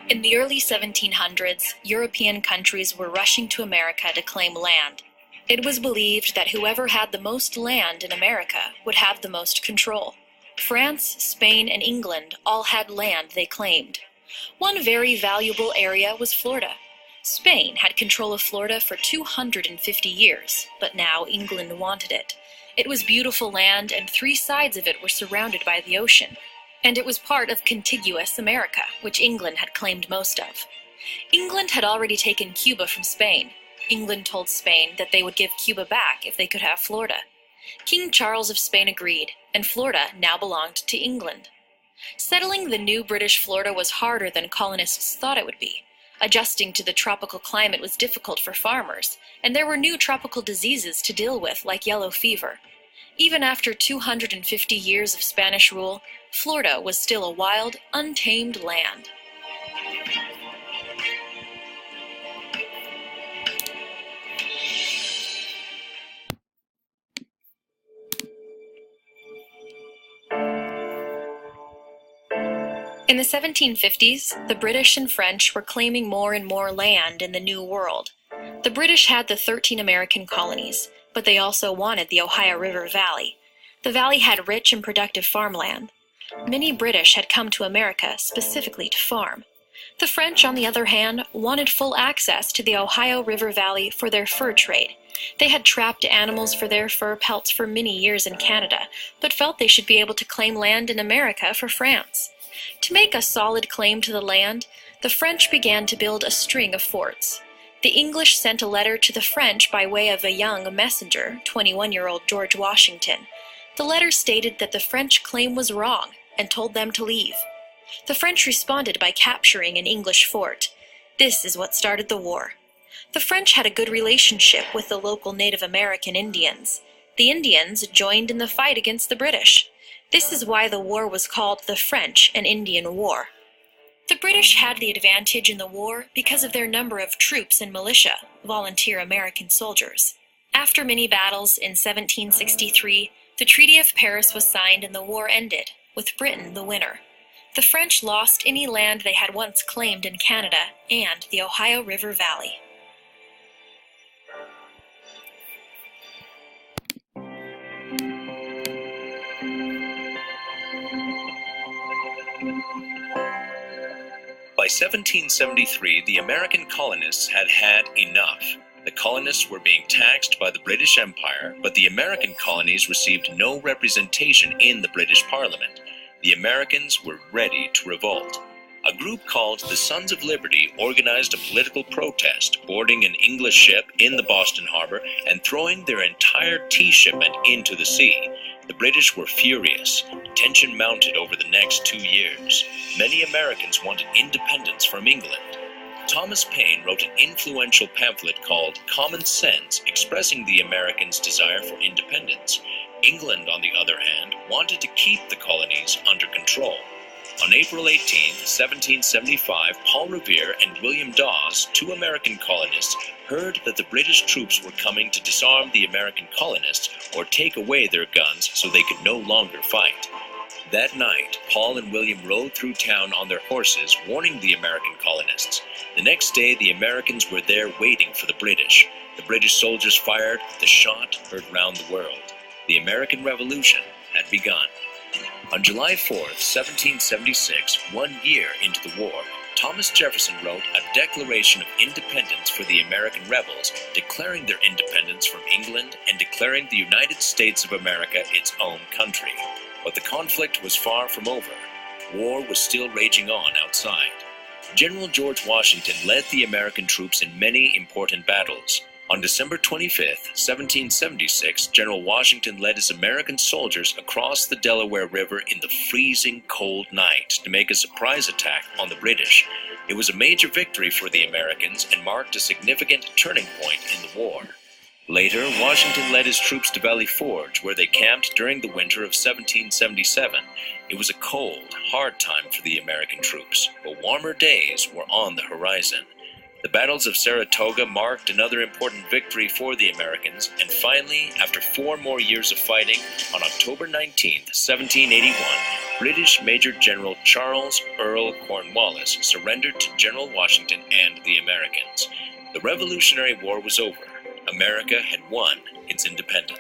In the early 1700s, European countries were rushing to America to claim land. It was believed that whoever had the most land in America would have the most control. France, Spain, and England all had land they claimed. One very valuable area was Florida. Spain had control of Florida for 250 years, but now England wanted it. It was beautiful land, and 3 sides of it were surrounded by the ocean. And it was part of contiguous America, which England had claimed most of. England had already taken Cuba from Spain. England told Spain that they would give Cuba back if they could have Florida. King Charles of Spain agreed, and Florida now belonged to England. Settling the new British Florida was harder than colonists thought it would be. Adjusting to the tropical climate was difficult for farmers, and there were new tropical diseases to deal with, like yellow fever. Even after 250 years of Spanish rule, Florida was still a wild, untamed land. In the 1750s, the British and French were claiming more and more land in the New World. The British had the 13 American colonies, but they also wanted the Ohio River Valley. The valley had rich and productive farmland. Many British had come to America specifically to farm. The French, on the other hand, wanted full access to the Ohio River Valley for their fur trade. They had trapped animals for their fur pelts for many years in Canada, but felt they should be able to claim land in America for France. To make a solid claim to the land, the French began to build a string of forts. The English sent a letter to the French by way of a young messenger, 21-year-old George Washington. The letter stated that the French claim was wrong and told them to leave. The French responded by capturing an English fort. This is what started the war. The French had a good relationship with the local Native American Indians. The Indians joined in the fight against the British. This is why the war was called the French and Indian War. The British had the advantage in the war because of their number of troops and militia, volunteer American soldiers. After many battles in 1763, the Treaty of Paris was signed and the war ended, with Britain the winner. The French lost any land they had once claimed in Canada and the Ohio River Valley. By 1773, the American colonists had had enough. The colonists were being taxed by the British Empire, but the American colonies received no representation in the British Parliament. The Americans were ready to revolt. A group called the Sons of Liberty organized a political protest, boarding an English ship in the Boston harbor and throwing their entire tea shipment into the sea. The British were furious. Tension mounted over the next 2 years. Many Americans wanted independence from England. Thomas Paine wrote an influential pamphlet called Common Sense, expressing the Americans' desire for independence. England, on the other hand, wanted to keep the colonies under control. On April 18, 1775, Paul Revere and William Dawes, 2 American colonists, heard that the British troops were coming to disarm the American colonists or take away their guns so they could no longer fight. That night, Paul and William rode through town on their horses, warning the American colonists. The next day, the Americans were there waiting for the British. The British soldiers fired, the shot heard round the world. The American Revolution had begun. On July 4, 1776, 1 year into the war, Thomas Jefferson wrote a Declaration of Independence for the American rebels, declaring their independence from England and declaring the United States of America its own country. But the conflict was far from over. War was still raging on outside. General George Washington led the American troops in many important battles. On December 25, 1776, General Washington led his American soldiers across the Delaware River in the freezing cold night to make a surprise attack on the British. It was a major victory for the Americans and marked a significant turning point in the war. Later, Washington led his troops to Valley Forge, where they camped during the winter of 1777. It was a cold, hard time for the American troops, but warmer days were on the horizon. The battles of Saratoga marked another important victory for the Americans, and finally, after 4 more years of fighting, on October 19, 1781, British Major General Charles Earl Cornwallis surrendered to General Washington and the Americans. The Revolutionary War was over. America had won its independence.